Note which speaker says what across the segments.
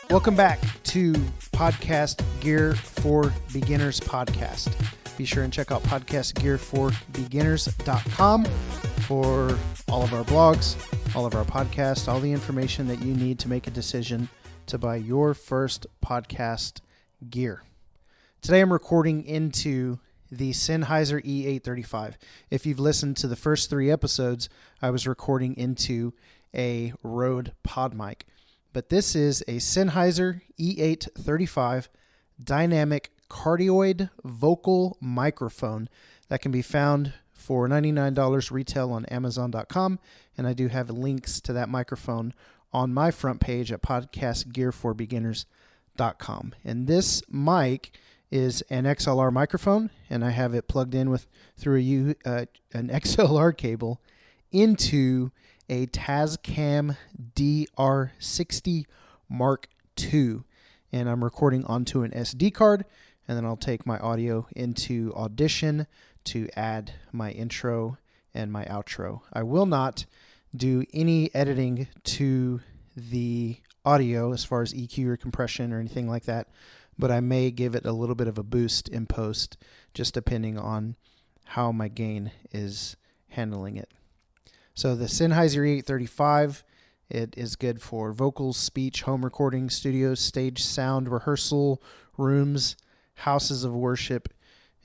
Speaker 1: Welcome back to Podcast Gear for Beginners podcast. Be sure and check out podcastgearforbeginners.com for all of our blogs, all of our podcasts, all the information that you need to make a decision to buy your first podcast gear. Today I'm recording into the Sennheiser E835. If you've listened to the first 3 episodes, I was recording into a Rode pod mic. But this is a Sennheiser E835 dynamic cardioid vocal microphone that can be found for $99 retail on Amazon.com. And I do have links to that microphone on my front page at podcastgearforbeginners.com. And this mic is an XLR microphone, and I have it plugged in through an XLR cable into a Tascam DR60 Mark II, and I'm recording onto an SD card, and then I'll take my audio into Audition to add my intro and my outro. I will not do any editing to the audio as far as EQ or compression or anything like that, but I may give it a little bit of a boost in post, just depending on how my gain is handling it. So the Sennheiser E835, it is good for vocals, speech, home recording, studios, stage sound, rehearsal, rooms, houses of worship,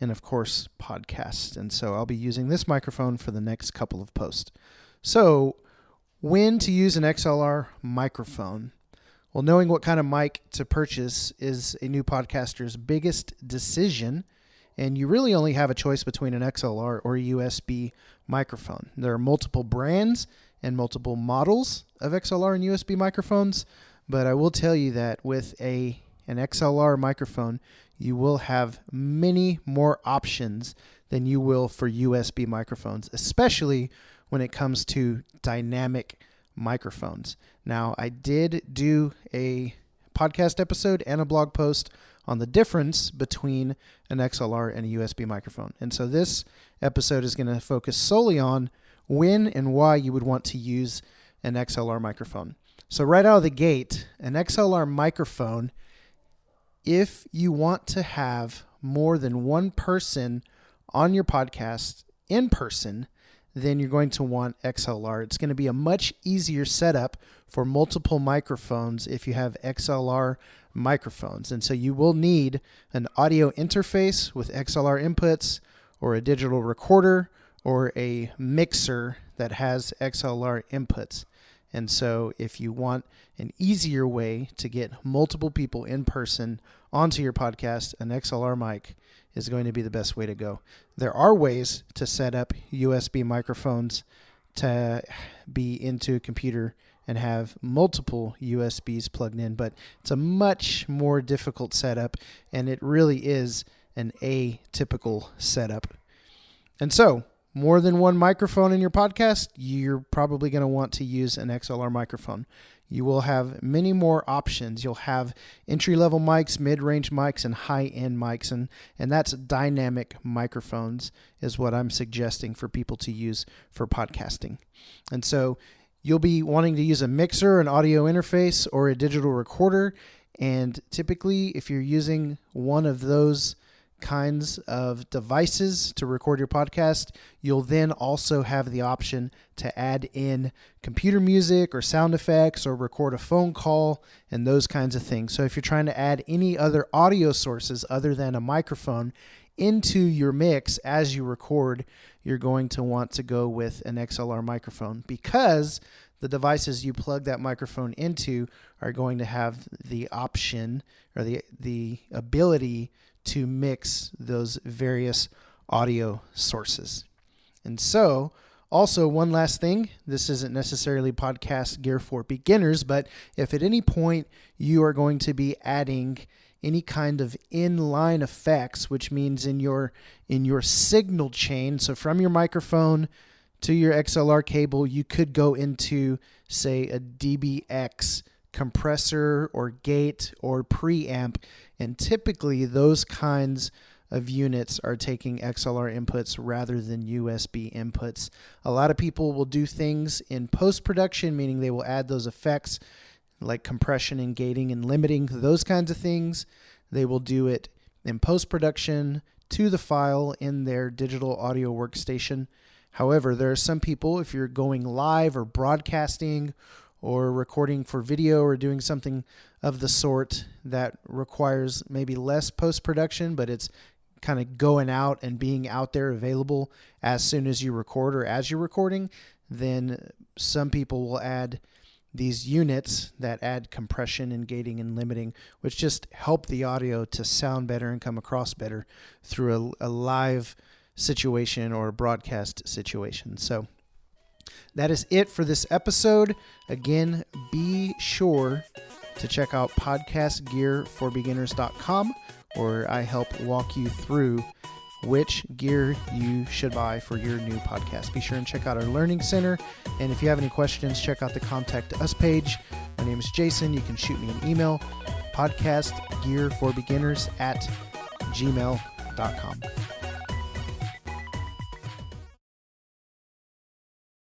Speaker 1: and of course, podcasts. And so I'll be using this microphone for the next couple of posts. So when to use an XLR microphone? Well, knowing what kind of mic to purchase is a new podcaster's biggest decision, and you really only have a choice between an XLR or a USB microphone. There are multiple brands and multiple models of XLR and USB microphones, but I will tell you that with an XLR microphone, you will have many more options than you will for USB microphones, especially when it comes to dynamic microphones. Now, I did do a podcast episode and a blog post on the difference between an XLR and a USB microphone. And so this episode is going to focus solely on when and why you would want to use an XLR microphone. So right out of the gate, an XLR microphone, if you want to have more than one person on your podcast in person, then you're going to want XLR. It's going to be a much easier setup for multiple microphones if you have XLR microphones. And so you will need an audio interface with XLR inputs, or a digital recorder, or a mixer that has XLR inputs. And so if you want an easier way to get multiple people in person onto your podcast, an XLR mic is going to be the best way to go. There are ways to set up USB microphones to be into a computer and have multiple USBs plugged in, but it's a much more difficult setup, and it really is an atypical setup. And so, more than one microphone in your podcast, you're probably going to want to use an XLR microphone. You will have many more options. You'll have entry-level mics, mid-range mics, and high-end mics, and that's dynamic microphones is what I'm suggesting for people to use for podcasting. And so you'll be wanting to use a mixer, an audio interface, or a digital recorder, and typically if you're using one of those kinds of devices to record your podcast, you'll then also have the option to add in computer music or sound effects or record a phone call and those kinds of things. So if you're trying to add any other audio sources other than a microphone into your mix as you record, you're going to want to go with an XLR microphone, because the devices you plug that microphone into are going to have the option or the ability to mix those various audio sources. And so, also one last thing, this isn't necessarily podcast gear for beginners, but if at any point you are going to be adding any kind of inline effects, which means in your signal chain, so from your microphone to your XLR cable, you could go into, say, a DBX compressor or gate or preamp, and typically those kinds of units are taking XLR inputs rather than USB inputs. A lot of people will do things in post-production, meaning they will add those effects like compression and gating and limiting, those kinds of things. They will do it in post-production to the file in their digital audio workstation. However, there are some people, if you're going live or broadcasting or recording for video or doing something of the sort that requires maybe less post-production, but it's kind of going out and being out there available as soon as you record or as you're recording, then some people will add these units that add compression and gating and limiting, which just help the audio to sound better and come across better through a live situation or a broadcast situation. So that is it for this episode. Again, be sure to check out podcastgearforbeginners.com, where I help walk you through which gear you should buy for your new podcast. Be sure and check out our Learning Center. And if you have any questions, check out the Contact Us page. My name is Jason. You can shoot me an email, podcastgearforbeginners@gmail.com.